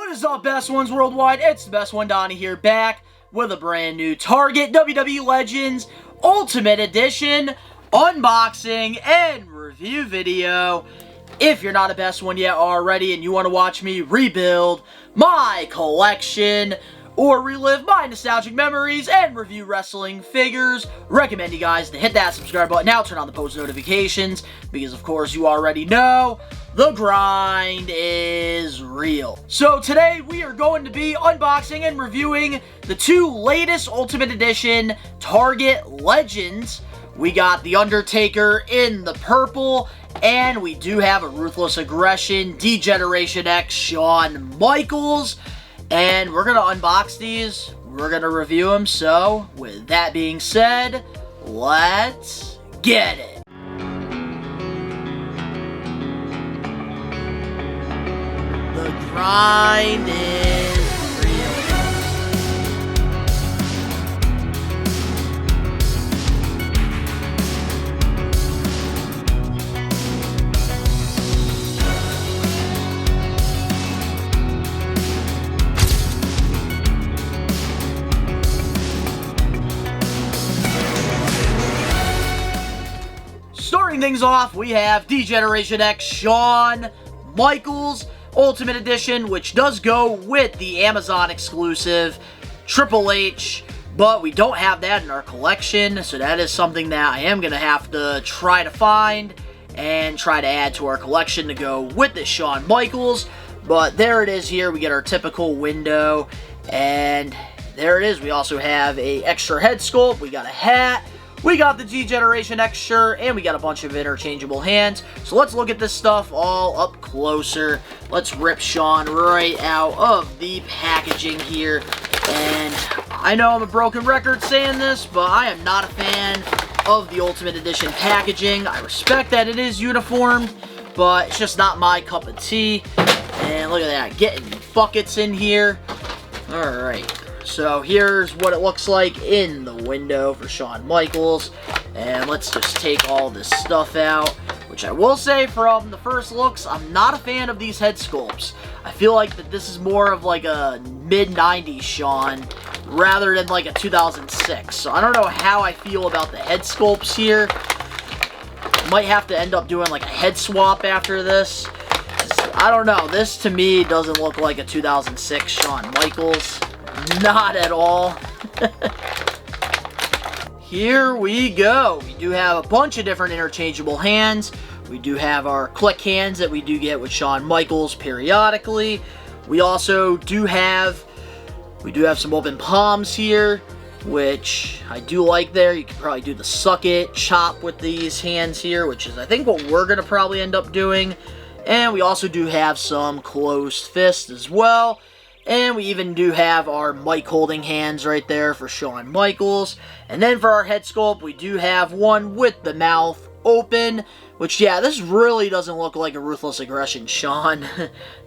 What is up, best ones worldwide? It's the best one, Donnie here, back with a brand new Target WWE Legends Ultimate Edition unboxing and review video. If you're not a best one yet already and you want to watch me rebuild my collection or relive my nostalgic memories and review wrestling figures, recommend you guys to hit that subscribe button now, turn on the post notifications, because of course you already know the grind is real. So today we are going to be unboxing and reviewing the two latest Ultimate Edition Target Legends. We got the Undertaker in the purple, and we do have a Ruthless Aggression D-Generation X Shawn Michaels. And we're going to unbox these, we're going to review them, so with that being said, let's get it. The grind is real. Starting things off, we have D-Generation X Shawn Michaels Ultimate Edition, which does go with the Amazon exclusive Triple H, but we don't have that in our collection, so that is something that I am going to have to try to find and try to add to our collection to go with this Shawn Michaels. But there it is here. We get our typical window, and there it is. We also have a extra head sculpt. We got a hat. We got the D-Generation X shirt, and we got a bunch of interchangeable hands. So let's look at this stuff all up closer. Let's rip Shawn right out of the packaging here. And I know I'm a broken record saying this, but I am not a fan of the Ultimate Edition packaging. I respect that it is uniformed, but it's just not my cup of tea. And look at that, getting buckets in here. Alright. So here's what it looks like in the window for Shawn Michaels. And let's just take all this stuff out, which I will say from the first looks, I'm not a fan of these head sculpts. I feel like that this is more of like a mid-90s Shawn rather than like a 2006. So I don't know how I feel about the head sculpts here. Might have to end up doing like a head swap after this. I don't know. This to me doesn't look like a 2006 Shawn Michaels. Not at all. Here we go. We do have a bunch of different interchangeable hands. We do have our click hands that we do get with Shawn Michaels periodically. We also do have some open palms here, which I do like there. You can probably do the suck it chop with these hands here, which is I think what we're going to probably end up doing. And we also do have some closed fists as well. And we even do have our mic holding hands right there for Shawn Michaels. And then for our head sculpt, we do have one with the mouth open. Which, yeah, this really doesn't look like a Ruthless Aggression Shawn.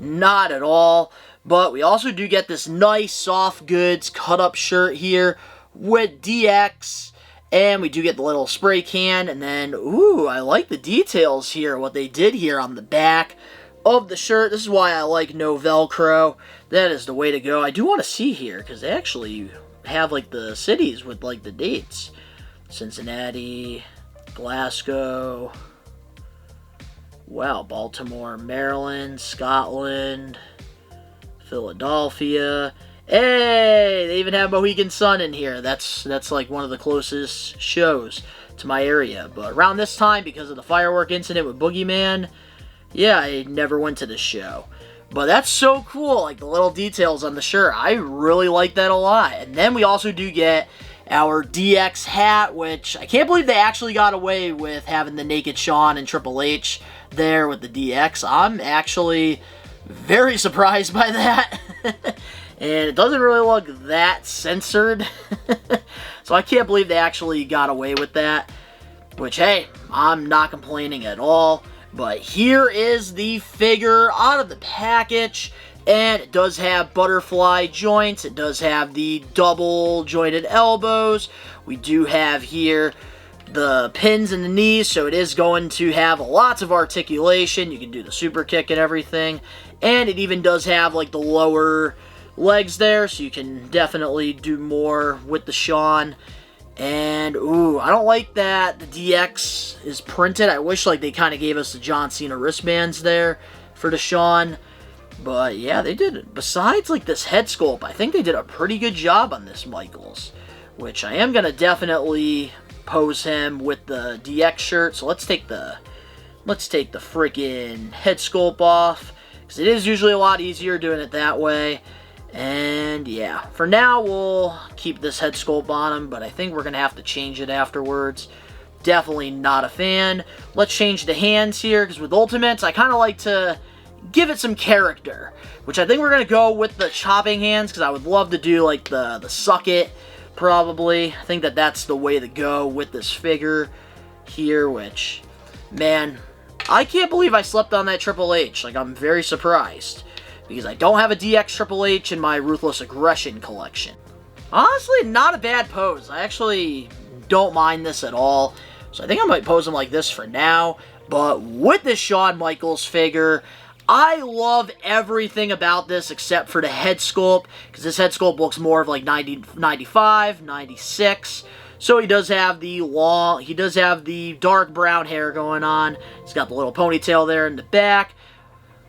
Not at all. But we also do get this nice soft goods cut-up shirt here with DX. And we do get the little spray can. And then, ooh, I like the details here, what they did here on the back of the shirt. This is why I like no Velcro. That is the way to go. I do want to see here, because they actually have like the cities with like the dates. Cincinnati, Glasgow, wow, Baltimore, Maryland, Scotland, Philadelphia. Hey, they even have Mohegan Sun in here. That's like one of the closest shows to my area. But around this time, because of the firework incident with Boogeyman, yeah, I never went to this show. But that's so cool, like the little details on the shirt. I really like that a lot. And then we also do get our DX hat, which I can't believe they actually got away with having the naked Shawn and Triple H there with the DX. I'm actually very surprised by that. And it doesn't really look that censored. So I can't believe they actually got away with that. Which, hey, I'm not complaining at all. But here is the figure out of the package, and it does have butterfly joints. It does have the double jointed elbows. We do have here the pins in the knees, so it is going to have lots of articulation. You can do the super kick and everything, and it even does have like the lower legs there, so you can definitely do more with the Shawn. And ooh, I don't like that the DX is printed. I wish like they kind of gave us the John Cena wristbands there for the Shawn. But yeah, they did. Besides like this head sculpt, I think they did a pretty good job on this Michaels, which I am gonna definitely pose him with the DX shirt. So let's take the freaking head sculpt off, because it is usually a lot easier doing it that way. And yeah, for now we'll keep this head sculpt on him, but I think we're gonna have to change it afterwards. Definitely not a fan. Let's change the hands here, because with Ultimates I kind of like to give it some character, which I think we're gonna go with the chopping hands, because I would love to do like the suck it. Probably. I think that that's the way to go with this figure here, which, man, I can't believe I slept on that Triple H. Like, I'm very surprised, because I don't have a DX Triple H in my Ruthless Aggression collection. Honestly, not a bad pose. I actually don't mind this at all. So I think I might pose him like this for now. But with this Shawn Michaels figure, I love everything about this except for the head sculpt, because this head sculpt looks more of like 95, 96. So he does have the dark brown hair going on. He's got the little ponytail there in the back.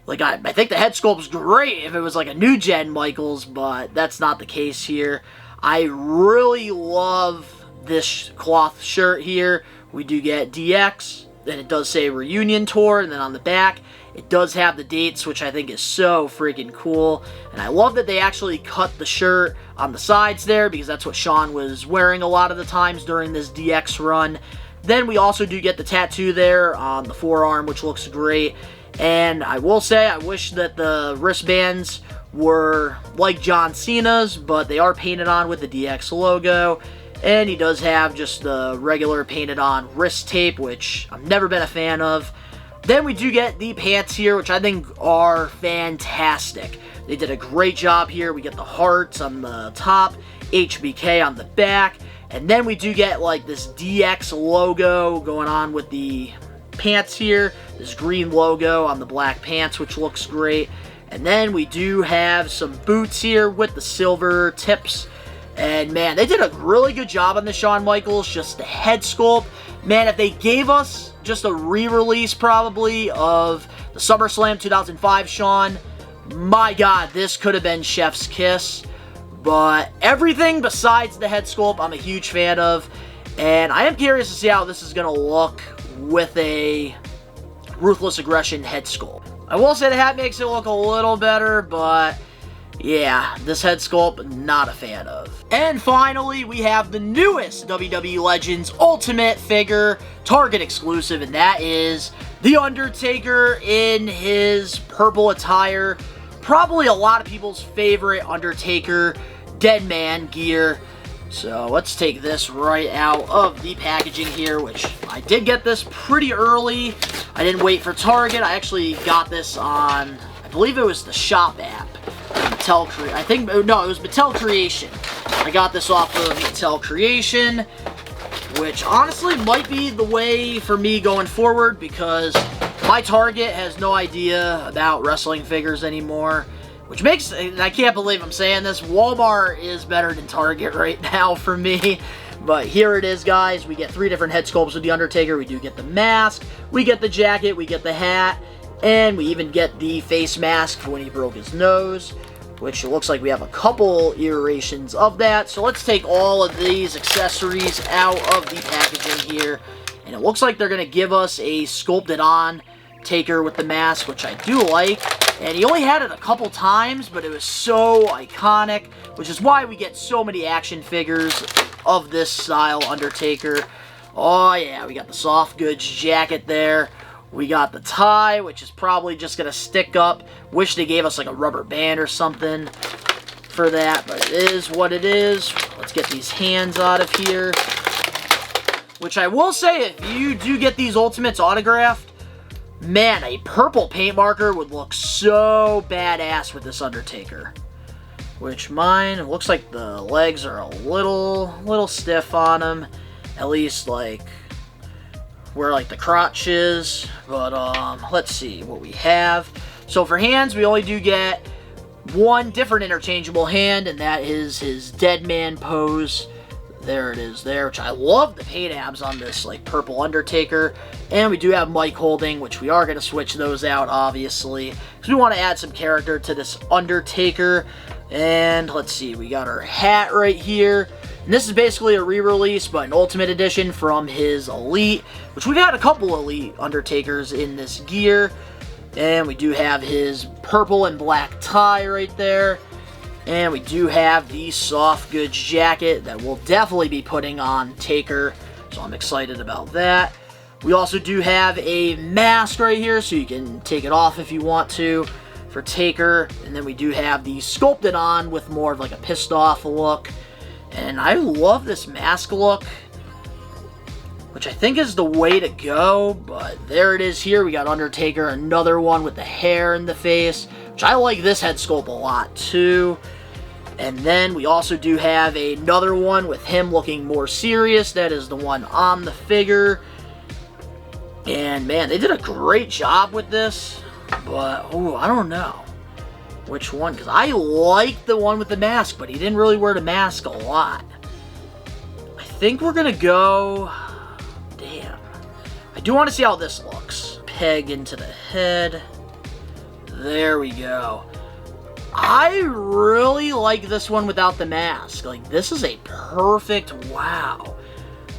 Like, I think the head sculpt's great if it was like a new gen Michaels, but that's not the case here. I really love this cloth shirt here. We do get DX, and it does say Reunion Tour, and then on the back, it does have the dates, which I think is so freaking cool. And I love that they actually cut the shirt on the sides there, because that's what Shawn was wearing a lot of the times during this DX run. Then we also do get the tattoo there on the forearm, which looks great. And I will say, I wish that the wristbands were like John Cena's, but they are painted on with the DX logo. And he does have just the regular painted on wrist tape, which I've never been a fan of. Then we do get the pants here, which I think are fantastic. They did a great job here. We get the hearts on the top, HBK on the back, and then we do get like this DX logo going on with the pants here. This green logo on the black pants, which looks great. And then we do have some boots here with the silver tips. And man, they did a really good job on the Shawn Michaels, just the head sculpt. Man, if they gave us just a re-release probably of the SummerSlam 2005 Shawn, my god, this could have been chef's kiss. But everything besides the head sculpt, I'm a huge fan of. And I am curious to see how this is going to look with a Ruthless Aggression head sculpt. I will say the hat makes it look a little better, but yeah, this head sculpt, not a fan of. And finally, we have the newest WWE Legends Ultimate figure, Target exclusive, and that is The Undertaker in his purple attire. Probably a lot of people's favorite Undertaker Dead Man gear. So let's take this right out of the packaging here, which I did get this pretty early. I didn't wait for Target. I actually got this on, I believe it was the Shop app. I think, no, it was Mattel Creation. I got this off of Mattel Creation, which honestly might be the way for me going forward, because my Target has no idea about wrestling figures anymore, which makes, and I can't believe I'm saying this, Walmart is better than Target right now for me. But here it is, guys. We get 3 different head sculpts with The Undertaker. We do get the mask, we get the jacket, we get the hat, and we even get the face mask for when he broke his nose, which it looks like we have a couple iterations of that. So let's take all of these accessories out of the packaging here. And it looks like they're going to give us a sculpted on Taker with the mask, which I do like. And he only had it a couple times, but it was so iconic, which is why we get so many action figures of this style Undertaker. Oh yeah, we got the soft goods jacket there. We got the tie, which is probably just going to stick up. Wish they gave us like a rubber band or something for that, but it is what it is. Let's get these hands out of here. Which I will say, if you do get these Ultimates autographed, man, a purple paint marker would look so badass with this Undertaker. Which mine, it looks like the legs are a little stiff on him. At least like where like the crotch is. But let's see what we have. So for hands, we only do get one different interchangeable hand, and that is his dead man pose. There it is there, which I love the paint abs on this like purple Undertaker. And we do have mic holding, which we are going to switch those out, obviously, because we want to add some character to this Undertaker. And let's see, we got our hat right here. And this is basically a re-release, but an Ultimate Edition from his Elite, which we've had a couple Elite Undertakers in this gear. And we do have his purple and black tie right there. And we do have the soft goods jacket that we'll definitely be putting on Taker, so I'm excited about that. We also do have a mask right here, so you can take it off if you want to for Taker. And then we do have the sculpted on with more of like a pissed off look. And I love this mask look, which I think is the way to go, but there it is here. We got Undertaker, another one with the hair in the face, which I like this head sculpt a lot too. And then we also do have another one with him looking more serious. That is the one on the figure. And man, they did a great job with this, but ooh, I don't know which one, because I like the one with the mask, but he didn't really wear the mask a lot. I think we're gonna go, damn, I do want to see how this looks. Peg into the head. There we go. I really like this one without the mask. Like, this is a perfect, wow.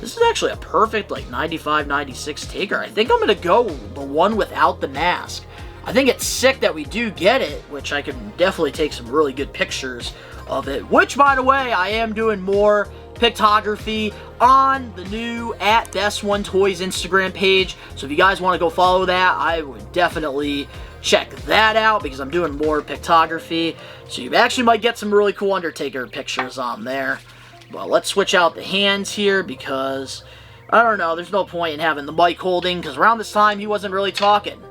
This is actually a perfect, like, 95, 96 Taker. I think I'm going to go the one without the mask. I think it's sick that we do get it, which I can definitely take some really good pictures of it. Which, by the way, I am doing more pictography on the new @BestOneToys Instagram page. So if you guys want to go follow that, I would definitely check that out, because I'm doing more pictography. So you actually might get some really cool Undertaker pictures on there. Well, let's switch out the hands here, because I don't know, there's no point in having the mic holding, because around this time he wasn't really talking.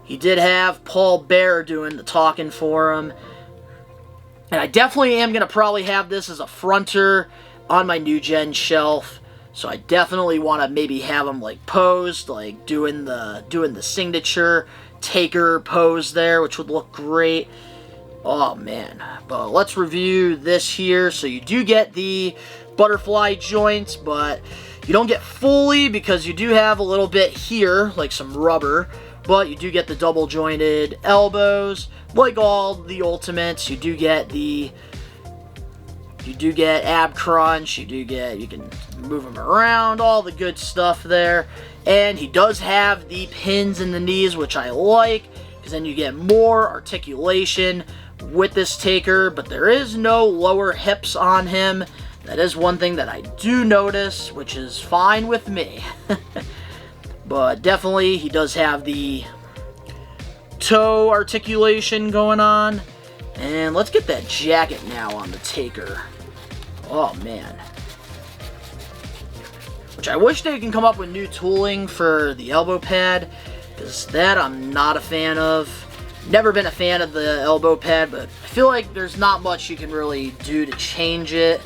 He did have Paul Bearer doing the talking for him. And I definitely am going to probably have this as a fronter on my new gen shelf. So I definitely want to maybe have him like posed, like doing the signature Taker pose there, which would look great. Oh man. But let's review this here. So you do get the butterfly joints, but you don't get fully, because you do have a little bit here, like some rubber. But you do get the double jointed elbows, like all the Ultimates. You do get ab crunch. You can move them around, all the good stuff there. And he does have the pins in the knees, which I like, because then you get more articulation with this Taker. But there is no lower hips on him. That is one thing that I do notice, which is fine with me. But definitely, he does have the toe articulation going on. And let's get that jacket now on the Taker. Oh, man. Which I wish they can come up with new tooling for the elbow pad, because that I'm not a fan of. Never been a fan of the elbow pad, but I feel like there's not much you can really do to change it.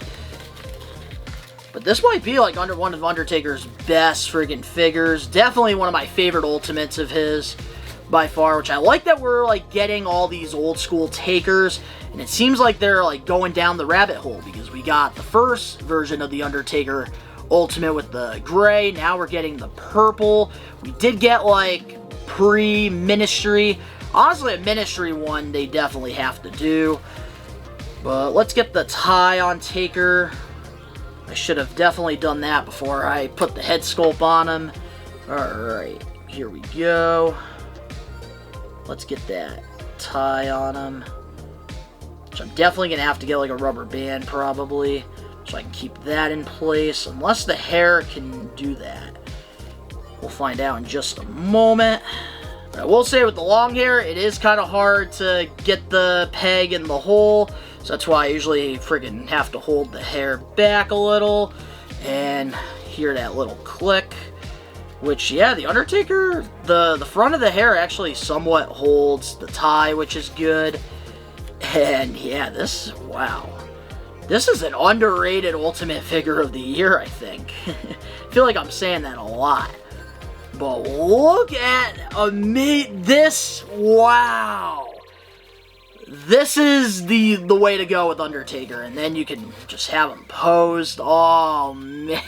But this might be like one of Undertaker's best friggin' figures. Definitely one of my favorite Ultimates of his by far, which I like that we're like getting all these old school Takers, and it seems like they're like going down the rabbit hole, because we got the first version of the Undertaker Ultimate with the gray. Now we're getting the purple. We did get like pre-Ministry. Honestly, a Ministry one they definitely have to do. But let's get the tie on Taker. I should have definitely done that before I put the head sculpt on him. Alright, here we go. Let's get that tie on him. Which I'm definitely going to have to get like a rubber band probably, so I can keep that in place. Unless the hair can do that. We'll find out in just a moment. But I will say with the long hair, it is kind of hard to get the peg in the hole. So that's why I usually friggin' have to hold the hair back a little and hear that little click. Which, yeah, the Undertaker, the front of the hair actually somewhat holds the tie, which is good. And yeah, wow. This is an underrated Ultimate figure of the year, I think. I feel like I'm saying that a lot. But look at this. Wow. This is the way to go with Undertaker. And then you can just have him posed. Oh, man.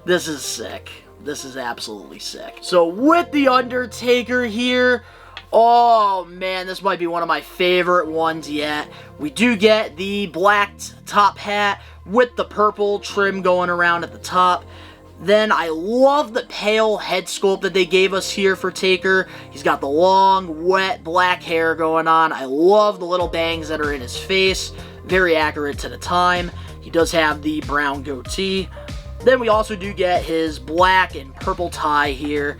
This is sick. This is absolutely sick. So with the Undertaker here, oh man, this might be one of my favorite ones yet. We do get the black top hat with the purple trim going around at the top. Then I love the pale head sculpt that they gave us here for Taker. He's got the long, wet, black hair going on. I love the little bangs that are in his face. Very accurate to the time. He does have the brown goatee. Then we also do get his black and purple tie here.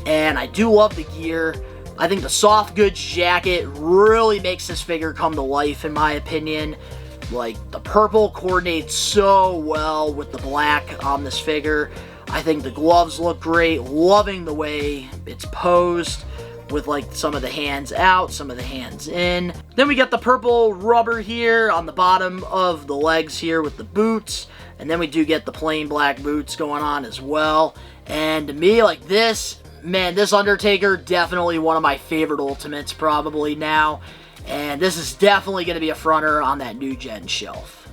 And I do love the gear. I think the soft goods jacket really makes this figure come to life, in my opinion. Like, the purple coordinates so well with the black on this figure. I think the gloves look great. Loving the way it's posed with, like, some of the hands out, some of the hands in. Then we get the purple rubber here on the bottom of the legs here with the boots. And then we do get the plain black boots going on as well. And to me, like this, man, this Undertaker, definitely one of my favorite Ultimates probably now. And this is definitely going to be a fronter on that new gen shelf.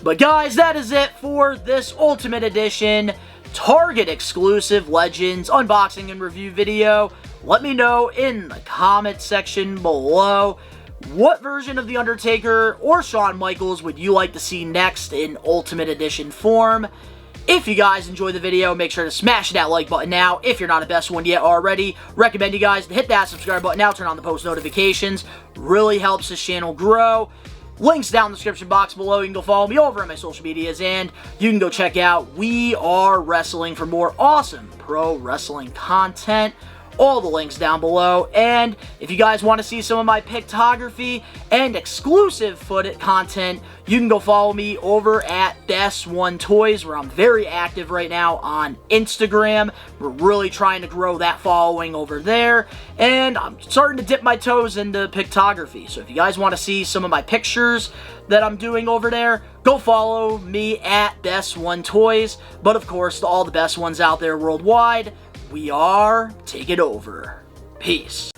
But guys, that is it for this Ultimate Edition Target exclusive Legends unboxing and review video. Let me know in the comment section below, what version of The Undertaker or Shawn Michaels would you like to see next in Ultimate Edition form? If you guys enjoyed the video, make sure to smash that like button now. If you're not a best one yet already, recommend you guys to hit that subscribe button now, turn on the post notifications. Really helps this channel grow. Links down in the description box below. You can go follow me over on my social medias, and you can go check out We Are Wrestling for more awesome pro wrestling content. All the links down below. And if you guys want to see some of my pictography and exclusive footage content, you can go follow me over at Best One Toys, where I'm very active right now on Instagram. We're really trying to grow that following over there, and I'm starting to dip my toes into pictography. So if you guys want to see some of my pictures that I'm doing over there, go follow me at Best One Toys. But of course, to all the best ones out there worldwide, we are taking over. Peace.